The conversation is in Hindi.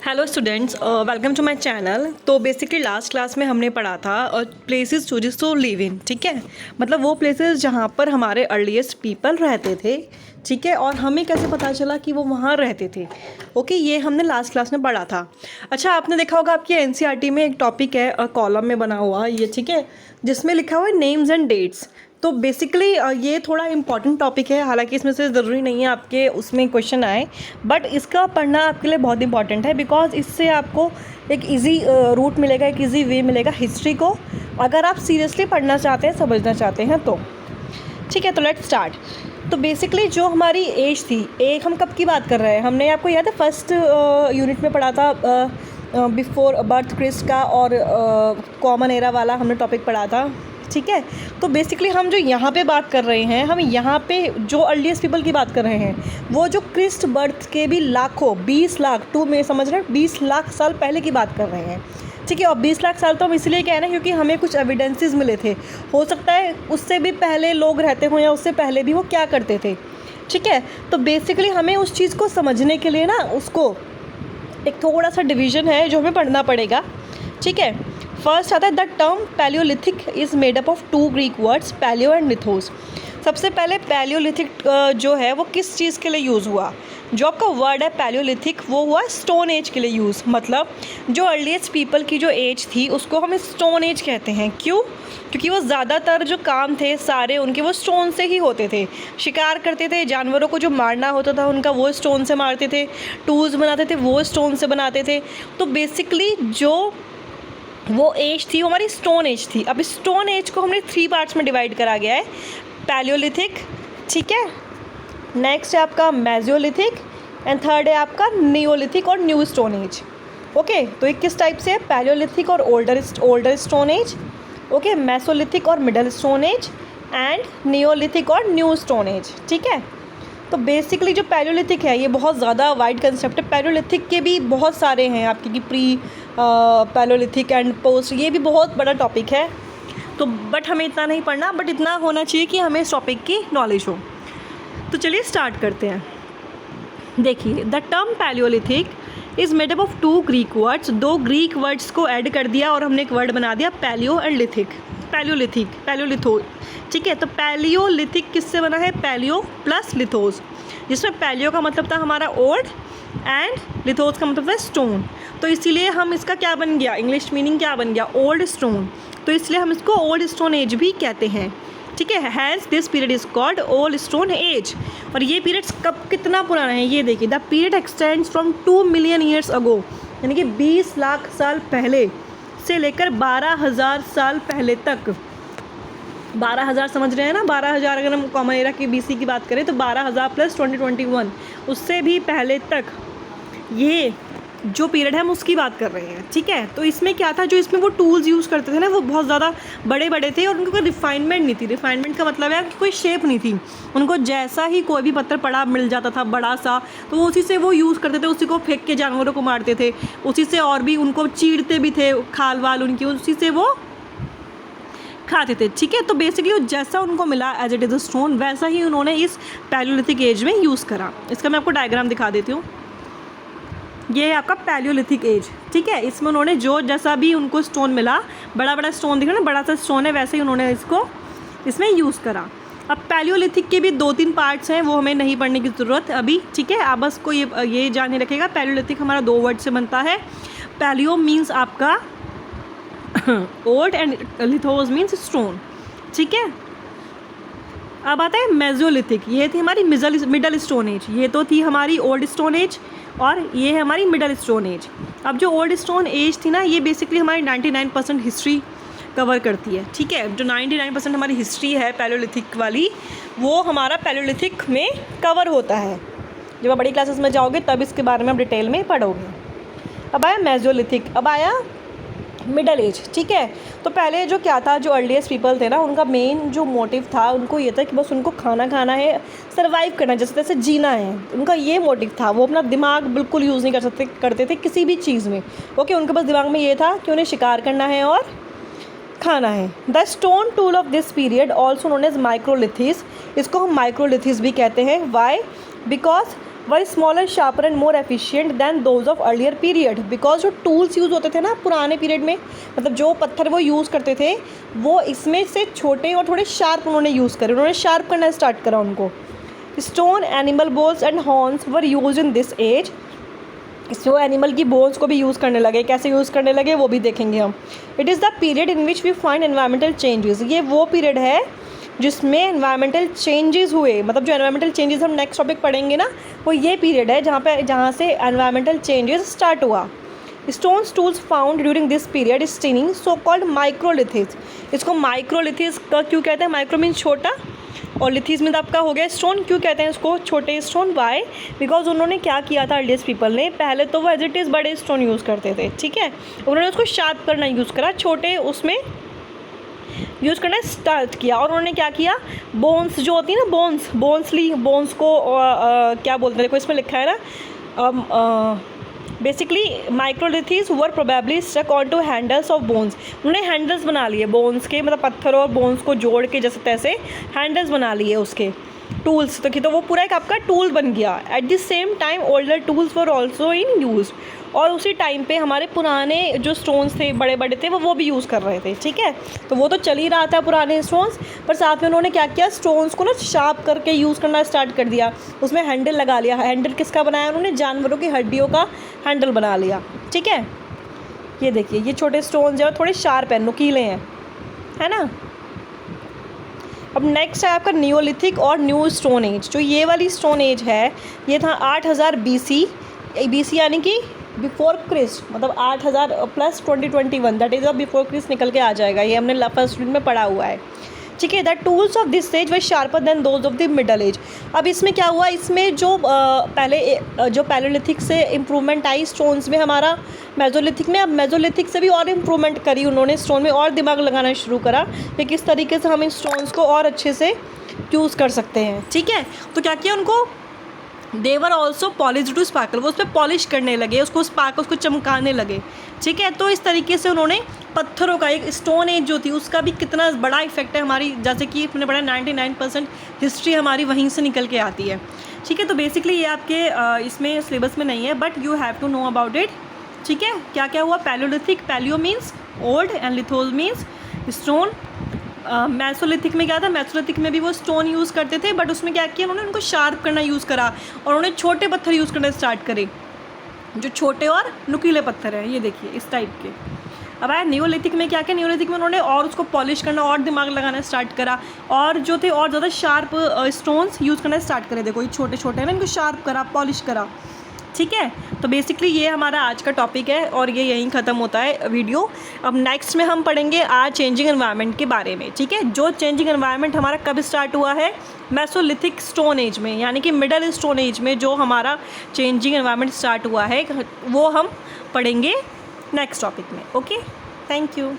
Hello students, welcome to my channel. तो बेसिकली लास्ट क्लास में हमने पढ़ा था places chooses to live in. ठीक है, मतलब वो प्लेसेस जहाँ पर हमारे अर्लीस्ट पीपल रहते थे। ठीक है, और हमें कैसे पता चला कि वो वहाँ रहते थे। ओके, ये हमने लास्ट क्लास में पढ़ा था। अच्छा, आपने देखा होगा आपकी एनसीईआरटी में एक टॉपिक है कॉलम में बना हुआ ये, ठीक है, जिसमें लिखा हुआ है नेम्स एंड डेट्स। तो बेसिकली ये थोड़ा इंपॉर्टेंट टॉपिक है, हालांकि इसमें से ज़रूरी नहीं है आपके उसमें क्वेश्चन आए, बट इसका पढ़ना आपके लिए बहुत इंपॉर्टेंट है बिकॉज इससे आपको एक इजी रूट मिलेगा, एक इजी वे मिलेगा हिस्ट्री को, अगर आप सीरियसली पढ़ना चाहते हैं, समझना चाहते हैं तो। ठीक है, तो लेट्स स्टार्ट। तो बेसिकली जो हमारी एज थी, एक हम कब की बात कर रहे हैं, हमने आपको याद है फर्स्ट यूनिट में पढ़ा था बिफोर बर्थ क्रिस्ट का और कॉमन एरा वाला हमने टॉपिक पढ़ा था। ठीक है, तो बेसिकली हम जो यहाँ पे बात कर रहे हैं, हम यहाँ पे जो अर्लीस्ट पीपल की बात कर रहे हैं, वो जो क्रिस्ट बर्थ के भी लाखों 20 लाख टू में समझ रहे हैं 20 लाख साल पहले की बात कर रहे हैं। ठीक है, और 20 लाख साल तो हम इसलिए कह रहे हैं क्योंकि हमें कुछ एविडेंसेस मिले थे, हो सकता है उससे भी पहले लोग रहते हों या उससे पहले भी वो क्या करते थे। ठीक है, तो बेसिकली हमें उस चीज़ को समझने के लिए ना उसको एक थोड़ा सा डिवीज़न है जो हमें पढ़ना पड़ेगा। ठीक है, फर्स्ट आता है the term Palaeolithic is made up of 2 Greek words palaeo and lithos. सबसे पहले पैलियोलिथिक जो है वो किस चीज़ के लिए यूज़ हुआ, जो आपका वर्ड है पैलियोलिथिक वो हुआ स्टोन एज के लिए यूज़। मतलब जो अर्लीस्ट पीपल की जो एज थी उसको हम स्टोन एज कहते हैं। क्यों? क्योंकि वो ज़्यादातर जो काम थे सारे उनके वो स्टोन से ही होते थे। शिकार करते थे, जानवरों को जो मारना होता था उनका वो स्टोन से मारते थे, टूल्स बनाते थे वो स्टोन से बनाते थे। तो बेसिकली जो वो एज थी वो हमारी स्टोन एज थी। अब स्टोन एज को हमने 3 पार्ट्स में डिवाइड करा गया है, पैलियोलिथिक, ठीक है, नेक्स्ट है आपका मेसोलिथिक एंड थर्ड है आपका नियोलिथिक और न्यू स्टोन एज। ओके, तो ये किस टाइप से है, पैलियोलिथिक और older stone age, okay, Mesolithic और middle stone age and Neolithic और न्यू स्टोन एज। ठीक है, तो बेसिकली जो पैलियोलिथिक है ये बहुत ज़्यादा वाइड कंसेप्ट है। पैलियोलिथिक के भी बहुत सारे हैं आपके कि प्री पैलियोलिथिक एंड पोस्ट, ये भी बहुत बड़ा टॉपिक है। तो बट हमें इतना नहीं पढ़ना, बट इतना होना चाहिए कि हमें इस टॉपिक की नॉलेज हो। तो चलिए स्टार्ट करते हैं। देखिए, the term Palaeolithic is made up of 2 Greek words. 2 Greek words को ऐड कर दिया और हमने एक वर्ड बना दिया पैलियो एंड लिथिक, पैलियोलिथिक, पैलियोलिथो। ठीक है, तो पैलियोलिथिक किससे बना है, पैलियो प्लस लिथोस, जिसमें पैलियो का मतलब था हमारा ओल्ड एंड लिथोस का मतलब था स्टोन। तो इसीलिए हम इसका क्या बन गया, इंग्लिश मीनिंग क्या बन गया, ओल्ड स्टोन। तो इसलिए हम इसको ओल्ड स्टोन एज भी कहते हैं। ठीक है, has this period is called old stone age. और ये पीरियड कब कितना पुराना है ये देखिए, the period extends from 2 million years ago, यानी कि 20 लाख साल पहले से लेकर 12,000 साल पहले तक। 12,000 समझ रहे हैं ना, 12,000 अगर हम कॉमन एरा की BC की बात करें तो 12,000 प्लस 2021 उससे भी पहले तक ये जो पीरियड है हम उसकी बात कर रहे हैं। ठीक है, तो इसमें क्या था, जो इसमें वो टूल्स यूज़ करते थे ना वो बहुत ज़्यादा बड़े बड़े थे और उनको कोई रिफाइनमेंट नहीं थी। रिफाइनमेंट का मतलब है कि कोई शेप नहीं थी, उनको जैसा ही कोई भी पत्थर पड़ा मिल जाता था बड़ा सा, तो वो उसी से वो यूज़ करते थे, उसी को फेंक के जानवरों को मारते थे, उसी से और भी उनको चीरते भी थे, खाल वाल उनकी उसी से वो खाते थे। ठीक है, तो बेसिकली जैसा उनको मिला as it is a stone वैसा ही उन्होंने इस पैलियोलिथिक एज में यूज़ करा। इसका मैं आपको डायग्राम दिखा देती हूँ। ये है आपका पैलियोलिथिक एज। ठीक है, इसमें उन्होंने जो जैसा भी उनको स्टोन मिला, बड़ा बड़ा स्टोन दिख रहा है ना, बड़ा सा स्टोन है, वैसे ही उन्होंने इसको इसमें यूज़ करा। अब पैलियोलिथिक के भी 2-3 पार्ट्स हैं, वो हमें नहीं पढ़ने की ज़रूरत अभी। ठीक है, आप बस को ये जाने रखेगा, पैलियोलिथिक हमारा 2 वर्ड से बनता है। पैलियो मीन्स आपका old and lithos means stone. ठीक है, अब आता है मेसोलिथिक। ये थी हमारी मिडल स्टोन एज, ये तो थी हमारी ओल्ड स्टोन एज और ये है हमारी मिडल स्टोन एज। अब जो ओल्ड स्टोन एज थी ना, ये बेसिकली हमारी 99% हिस्ट्री कवर करती है। ठीक है, जो 99% हमारी हिस्ट्री है पैलियोलिथिक वाली, वो हमारा पैलियोलिथिक में कवर होता है। जब आप बड़ी क्लासेस में जाओगे तब इसके बारे में आप डिटेल में पढ़ोगे। अब आया मेसोलिथिक, अब आया मिडल एज। ठीक है, तो पहले जो क्या था, जो अर्लीस्ट पीपल थे ना, उनका मेन जो मोटिव था उनको ये था कि बस उनको खाना खाना है, सर्वाइव करना है, जैसे तैसे जीना है, उनका ये मोटिव था। वो अपना दिमाग बिल्कुल यूज़ नहीं करते थे किसी भी चीज़ में। ओके, उनके पास दिमाग में ये था कि उन्हें शिकार करना है और खाना है। The stone tool of this period also known as microliths, इसको हम माइक्रोलिथिस भी कहते हैं। Why? Because were smaller, sharper and more efficient than those of earlier period. Because जो टूल्स यूज़ होते थे ना पुराने पीरियड में, मतलब जो पत्थर वो यूज़ करते थे वो इसमें से छोटे और थोड़े शार्प उन्होंने यूज़ करे, उन्होंने शार्प करना स्टार्ट करा उनको। Stone, animal bones and horns were use in this age. जो एनिमल की बोन्स को भी यूज़ करने लगे, कैसे यूज़ करने लगे वो भी देखेंगे हम। It is the period in which we find environmental changes. ये वो पीरियड है जिसमें एनवायरमेंटल चेंजेस हुए, मतलब जो एनवायरमेंटल चेंजेस हम नेक्स्ट टॉपिक पढ़ेंगे ना, वो ये पीरियड है जहाँ से एनवायरमेंटल चेंजेस स्टार्ट हुआ। Stones tools found during this period स्टीनिंग सो कॉल्ड माइक्रोलिथिस। इसको माइक्रोलिथिस का क्यों कहते हैं? माइक्रो मीन्स छोटा और लिथिस में आपका हो गया स्टोन। क्यों कहते हैं इसको छोटे स्टोन? वाई? बिकॉज उन्होंने क्या किया था अर्लीस्ट पीपल ने, पहले तो वो एज इट इज़ बड़े स्टोन यूज़ करते थे, ठीक है, उन्होंने उसको शार्प करना यूज़ करा, छोटे उसमें यूज़ करना स्टार्ट किया। और उन्होंने क्या किया, बोन्स जो होती है ना, बोन्स को क्या बोलते हैं, देखो इसमें लिखा है ना, basically microliths were probably stuck on to handles of bones. उन्होंने हैंडल्स बना लिए बोन्स के, मतलब पत्थर और बोन्स को जोड़ के जैसे तैसे हैंडल्स बना लिए उसके टूल्स, तो वो पूरा एक आपका टूल बन गया। At the same time older tools were also in use. और उसी टाइम पे हमारे पुराने जो स्टोन्स थे बड़े बड़े थे वो भी यूज़ कर रहे थे, ठीक है। तो वो तो चल ही रहा था पुराने स्टोन्स, पर साथ में उन्होंने क्या किया, स्टोन्स को ना शार्प करके यूज़ करना स्टार्ट कर दिया, उसमें हैंडल लगा लिया। हैंडल किसका बनाया उन्होंने? जानवरों की हड्डियों का हैंडल बना लिया, ठीक है। ये देखिए ये छोटे स्टोन्स जो थोड़े शार्प हैं, नुकीले हैं, है ना। अब नेक्स्ट है आपका नियोलिथिक और न्यू स्टोन एज। जो ये वाली स्टोन एज है ये था 8000 BC यानी कि बिफोर क्रिस्ट, मतलब 8000 plus 2021, that is before Christ निकल के आ जाएगा। ये हमने फर्स्ट यूनिट में पढ़ा हुआ है, ठीक है। The tools of this age were sharper than those of the middle age. अब इसमें क्या हुआ, इसमें जो जो पैलोलिथिक से इम्प्रूवमेंट आई स्टोन्स में हमारा मेजोलिथिक में, अब मेजोलिथिक से भी और इम्प्रूवमेंट करी उन्होंने, स्टोन में और दिमाग लगाना शुरू करा कि किस तरीके से हम इन स्टोन्स को और अच्छे से यूज़ कर सकते हैं, ठीक है। तो क्या किया उनको, they were also polish to sparkle, वो उस पर पॉलिश करने लगे, उसको चमकाने लगे, ठीक है। तो इस तरीके से उन्होंने पत्थरों का, एक स्टोन एज जो थी उसका भी कितना बड़ा इफेक्ट है हमारी, जैसे कि अपने पढ़ा 99% हिस्ट्री हमारी वहीं से निकल के आती है, ठीक है। तो बेसिकली ये आपके इसमें सिलेबस में नहीं है, but you have to know about it, ठीक है। क्या क्या हुआ, Palaeolithic, palaeo means old and lithos means stone. Mesolithic में क्या था, मेसोलिथिक में भी वो स्टोन यूज़ करते थे, बट उसमें क्या किया उन्होंने, उनको शार्प करना यूज़ करा और उन्होंने छोटे पत्थर यूज़ करना स्टार्ट करे, जो छोटे और नुकीले पत्थर हैं, ये देखिए इस टाइप के। अब आया नियोलिथिक में, क्या क्या, नियोलिथिक में उन्होंने और उसको पॉलिश करना और दिमाग लगाना स्टार्ट करा, और जो थे और ज़्यादा शार्प स्टोन्स यूज़ करना स्टार्ट करे। देखो ये छोटे छोटे हैं ना, इनको शार्प करा, पॉलिश करा, ठीक है। तो बेसिकली ये हमारा आज का टॉपिक है और ये यहीं ख़त्म होता है वीडियो। अब नेक्स्ट में हम पढ़ेंगे आज चेंजिंग एनवायरनमेंट के बारे में, ठीक है। जो चेंजिंग एनवायरनमेंट हमारा कब स्टार्ट हुआ है, मेसोलिथिक स्टोन एज में, यानी कि मिडल स्टोन एज में जो हमारा चेंजिंग एनवायरनमेंट स्टार्ट हुआ है वो हम पढ़ेंगे नेक्स्ट टॉपिक में। Okay, thank you.